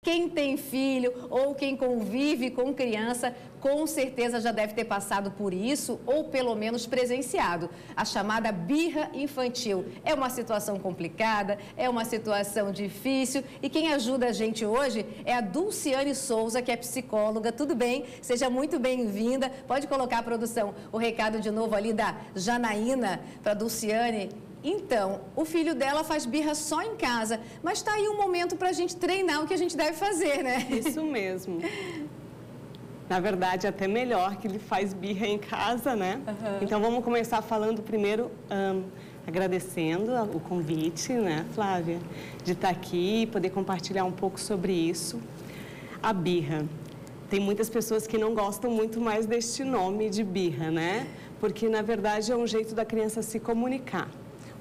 Quem tem filho ou quem convive com criança, com certeza já deve ter passado por isso ou pelo menos presenciado. A chamada birra infantil é uma situação complicada, é uma situação difícil e quem ajuda a gente hoje é a Dulciane Souza, que é psicóloga. Tudo bem? Seja muito bem-vinda. Pode colocar, produção, o recado de novo ali da Janaína para a Dulciane. Então, o filho dela faz birra só em casa, mas está aí um momento para a gente treinar o que a gente deve fazer, né? Isso mesmo. Na verdade, até melhor que ele faz birra em casa, né? Uhum. Então, vamos começar falando primeiro, agradecendo o convite, né, Flávia, de estar aqui e poder compartilhar um pouco sobre isso. A birra. Tem muitas pessoas que não gostam muito mais deste nome de birra, né? Porque, na verdade, é um jeito da criança se comunicar.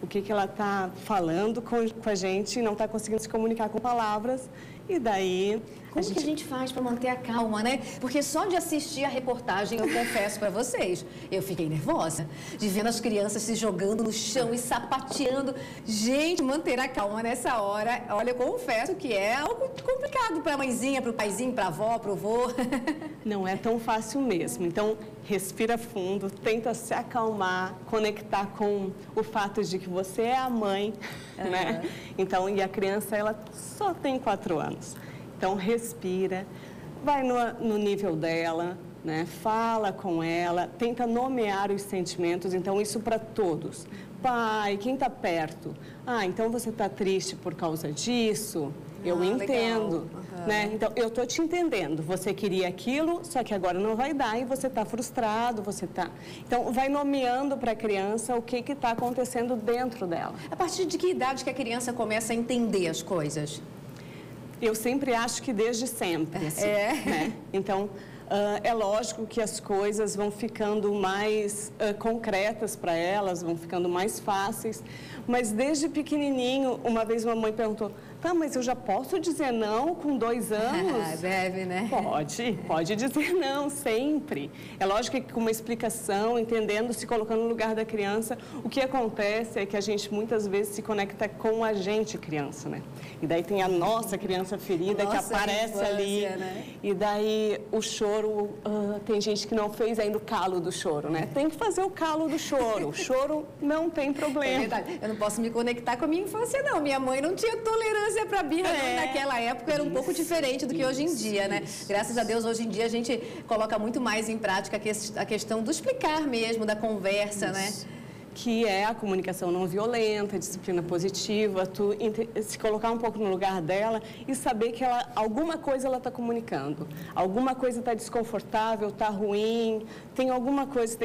O que ela está falando com a gente e não está conseguindo se comunicar com palavras. E daí... Como que a gente faz para manter a calma, né? Porque só de assistir a reportagem, eu confesso para vocês, eu fiquei nervosa de ver as crianças se jogando no chão e sapateando. Gente, manter a calma nessa hora, olha, eu confesso que é algo complicado para a mãezinha, para o paizinho, para a avó, para o vô. Não é tão fácil mesmo. Então, respira fundo, tenta se acalmar, conectar com o fato de que você é a mãe, né? Então, e a criança, ela só tem 4 anos. Então, respira, vai no nível dela, né? Fala com ela, tenta nomear os sentimentos. Então, isso para todos. Pai, quem está perto? Ah, então você está triste por causa disso? Eu entendo, né? Então, eu estou te entendendo. Você queria aquilo, só que agora não vai dar e você está frustrado, você está... Então, vai nomeando para a criança o que está acontecendo dentro dela. A partir de que idade que a criança começa a entender as coisas? Eu sempre acho que desde sempre, assim, né? Então, é lógico que as coisas vão ficando mais concretas para elas, vão ficando mais fáceis, mas desde pequenininho, uma vez uma mãe perguntou, tá, mas eu já posso dizer não com 2 anos? Deve, né? Pode dizer não, sempre. É lógico que com uma explicação, entendendo, se colocando no lugar da criança, o que acontece é que a gente muitas vezes se conecta com a gente, criança, né? E daí tem a nossa criança ferida que aparece infância, ali, né? E daí o choro, tem gente que não fez ainda o calo do choro, né? Tem que fazer o calo do choro. O choro não tem problema. É verdade. Eu não posso me conectar com a minha infância, não. Minha mãe não tinha tolerância para birra, naquela época era um pouco diferente do que hoje em dia, né? Graças a Deus, hoje em dia a gente coloca muito mais em prática a questão do explicar mesmo, da conversa, né? Que é a comunicação não violenta, a disciplina positiva, se colocar um pouco no lugar dela e saber que alguma coisa ela está comunicando, alguma coisa está desconfortável, está ruim, tem alguma coisa,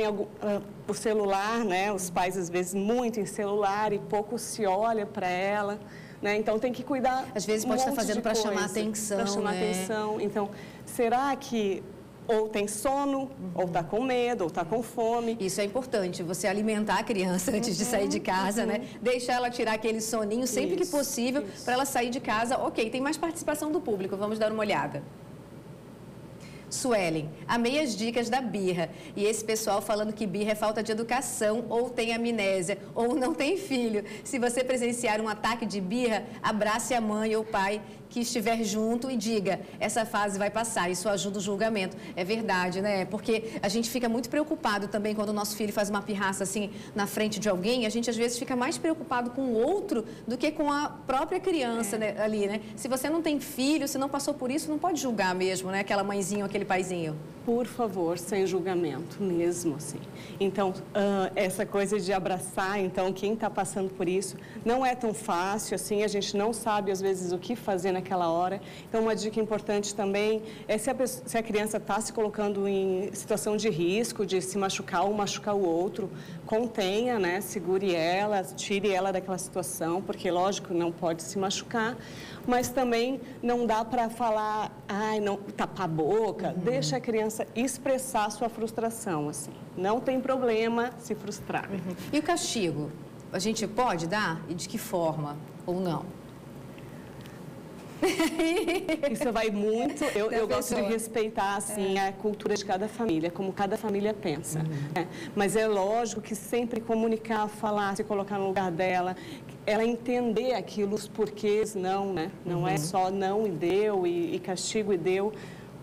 o celular, né? Os pais às vezes muito em celular e pouco se olha para ela, né? Então tem que cuidar. Às vezes pode estar fazendo para chamar atenção, para chamar atenção. Então, será que ou tem sono, ou está com medo, ou está com fome. Isso é importante, você alimentar a criança antes de sair de casa, né? Deixar ela tirar aquele soninho sempre que possível para ela sair de casa. Ok, tem mais participação do público, vamos dar uma olhada. Suelen, amei as dicas da birra. E esse pessoal falando que birra é falta de educação, ou tem amnésia, ou não tem filho. Se você presenciar um ataque de birra, abrace a mãe ou o pai que estiver junto e diga, essa fase vai passar, isso ajuda o julgamento. É verdade, né? Porque a gente fica muito preocupado também quando o nosso filho faz uma pirraça assim na frente de alguém, a gente às vezes fica mais preocupado com o outro do que com a própria criança, né, ali, né? Se você não tem filho, se não passou por isso, não pode julgar mesmo, né? Aquela mãezinha ou aquele paizinho. Por favor, sem julgamento, mesmo assim. Então, essa coisa de abraçar, então, quem está passando por isso, não é tão fácil, assim, a gente não sabe, às vezes, o que fazer naquela hora. Então, uma dica importante também é se a criança está se colocando em situação de risco, de se machucar ou machucar o outro, contenha, né, segure ela, tire ela daquela situação, porque, lógico, não pode se machucar, mas também não dá para falar, não, tapar a boca, deixa a criança expressar a sua frustração, assim. Não tem problema se frustrar. E o castigo? A gente pode dar? E de que forma? Ou não? Isso vai muito... Eu gosto de respeitar, assim, a cultura de cada família, como cada família pensa. Né? Mas é lógico que sempre comunicar, falar, se colocar no lugar dela, ela entender aquilo, os porquês, não, né? Não é só não e deu, e castigo e deu,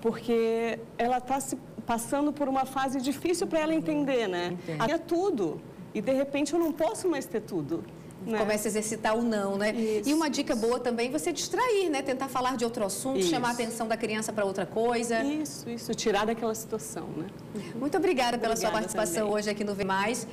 porque ela está se passando por uma fase difícil para ela entender, né? Aqui é tudo, e de repente eu não posso mais ter tudo. Né? Começa a exercitar o não, né? Isso. E uma dica boa também, você distrair, né? Tentar falar de outro assunto, Isso. chamar a atenção da criança para outra coisa. Isso, tirar daquela situação, né? Muito obrigada pela sua Obrigada participação também. hoje aqui no Vê Mais.